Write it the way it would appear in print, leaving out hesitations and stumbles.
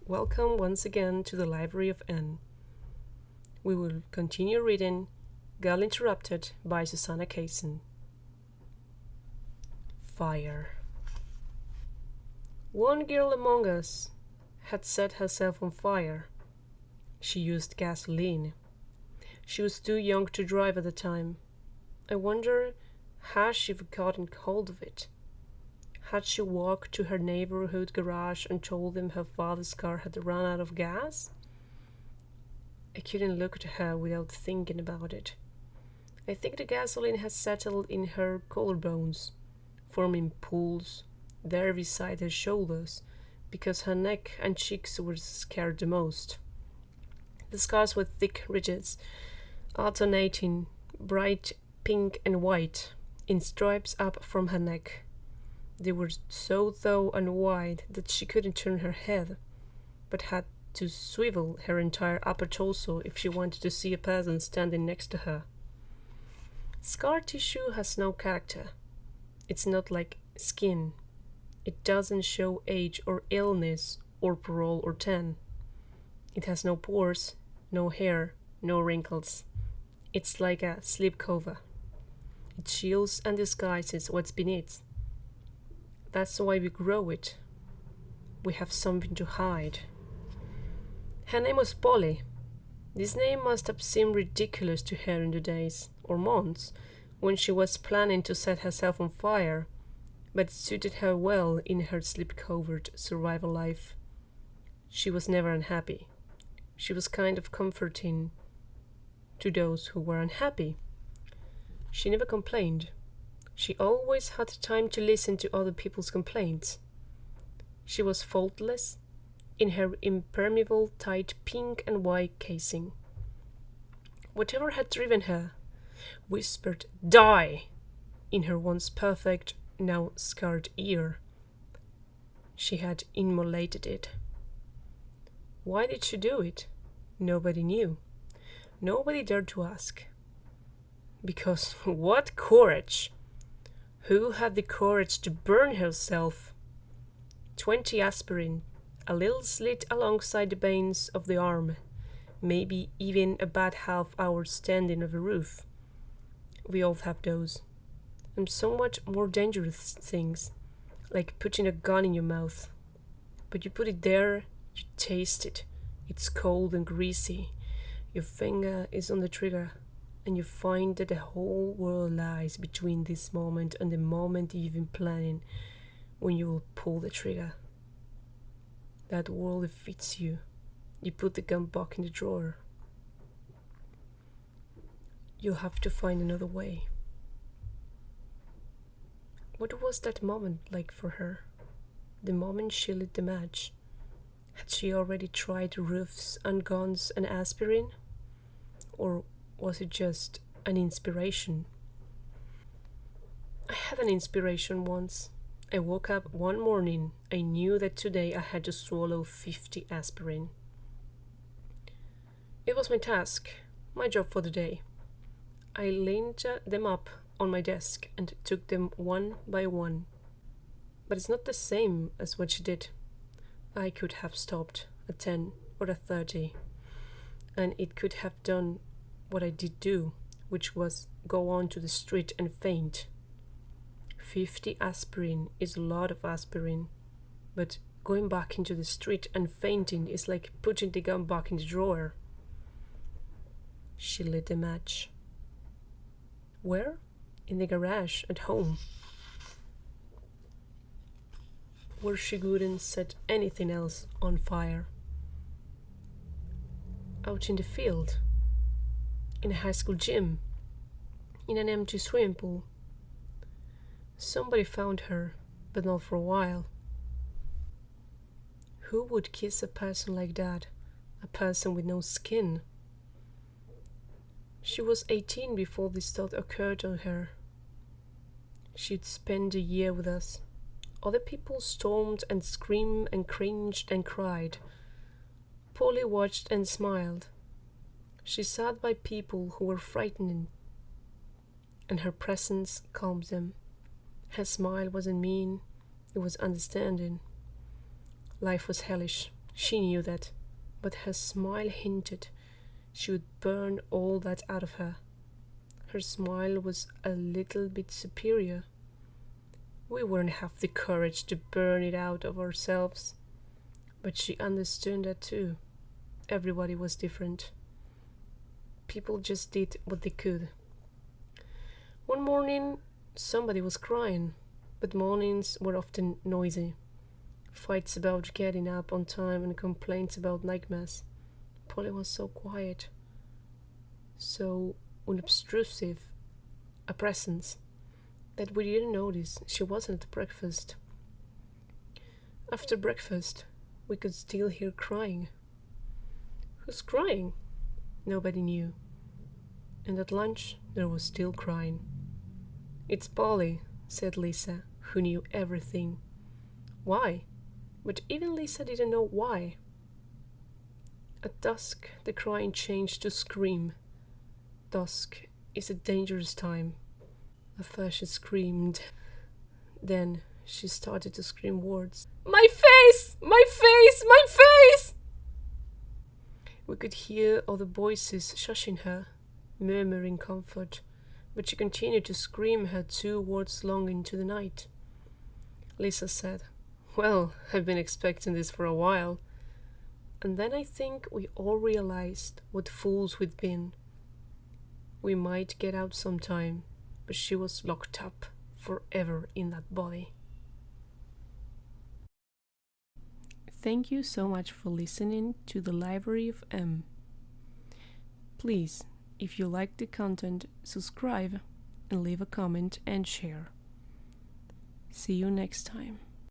Welcome once again to the Library of N. We will continue reading Girl Interrupted by Susanna Kaysen. Fire. One girl among us had set herself on fire. She used gasoline. She was too young to drive at the time. I wonder how she gotten hold of it. Had she walked to her neighborhood garage and told them her father's car had run out of gas? I couldn't look at her without thinking about it. I think the gasoline had settled in her collarbones, forming pools there beside her shoulders, because her neck and cheeks were scared the most. The scars were thick ridges, alternating bright pink and white, in stripes up from her neck. They were so tall and wide that she couldn't turn her head, but had to swivel her entire upper torso if she wanted to see a person standing next to her. Scar tissue has no character. It's not like skin. It doesn't show age or illness or parole or tan. It has no pores, no hair, no wrinkles. It's like a slipcover. It shields and disguises what's beneath. That's why we grow it. We have something to hide. Her name was Polly. This name must have seemed ridiculous to her in the days, or months, when she was planning to set herself on fire, but it suited her well in her slip-covered survival life. She was never unhappy. She was kind of comforting to those who were unhappy. She never complained. She always had time to listen to other people's complaints. She was faultless in her impermeable tight pink and white casing. Whatever had driven her whispered "Die" in her once perfect, now scarred ear. She had immolated it. Why did she do it? Nobody knew. Nobody dared to ask. Because what courage! Who had the courage to burn herself? 20 aspirin, a little slit alongside the veins of the arm, maybe even a bad half-hour standing on the roof. We all have those. And somewhat more dangerous things, like putting a gun in your mouth. But you put it there, you taste it. It's cold and greasy. Your finger is on the trigger, and you find that the whole world lies between this moment and the moment you've been planning when you will pull the trigger. That world defeats you. You put the gun back in the drawer. You'll have to find another way. What was that moment like for her? The moment she lit the match? Had she already tried roofs and guns and aspirin? Or was it just an inspiration? I had an inspiration once. I woke up one morning. I knew that today I had to swallow 50 aspirin. It was my task, my job for the day. I lined them up on my desk and took them one by one. But it's not the same as what she did. I could have stopped at 10 or at 30, and it could have done what I did do, which was go on to the street and faint. 50 aspirin is a lot of aspirin, but going back into the street and fainting is like putting the gun back in the drawer. She lit a match. Where? In the garage at home, where she couldn't set anything else on fire. Out in the field, in a high school gym, in an empty swimming pool. Somebody found her, but not for a while. Who would kiss a person like that? A person with no skin? She was 18 before this thought occurred to her. She'd spent a year with us. Other people stormed and screamed and cringed and cried. Polly watched and smiled. She sat by people who were frightening, and her presence calmed them. Her smile wasn't mean, it was understanding. Life was hellish. She knew that, but her smile hinted she would burn all that out of her. Her smile was a little bit superior. We wouldn't have the courage to burn it out of ourselves. But she understood that too. Everybody was different. People just did what they could. One morning, somebody was crying, but mornings were often noisy. Fights about getting up on time and complaints about nightmares. Polly was so quiet, so unobtrusive a presence that we didn't notice she wasn't at breakfast. After breakfast, we could still hear crying. Who's crying? Nobody knew. And at lunch, there was still crying. It's Polly, said Lisa, who knew everything. Why? But even Lisa didn't know why. At dusk, the crying changed to scream. Dusk is a dangerous time. At first she screamed. Then she started to scream words. My face! My face! My face! We could hear other voices shushing her, murmuring comfort, but she continued to scream her 2 words long into the night. Lisa said, Well, I've been expecting this for a while. And then I think we all realized what fools we'd been. We might get out sometime, but she was locked up forever in that body. Thank you so much for listening to the Library of M. Please, if you like the content, subscribe and leave a comment and share. See you next time.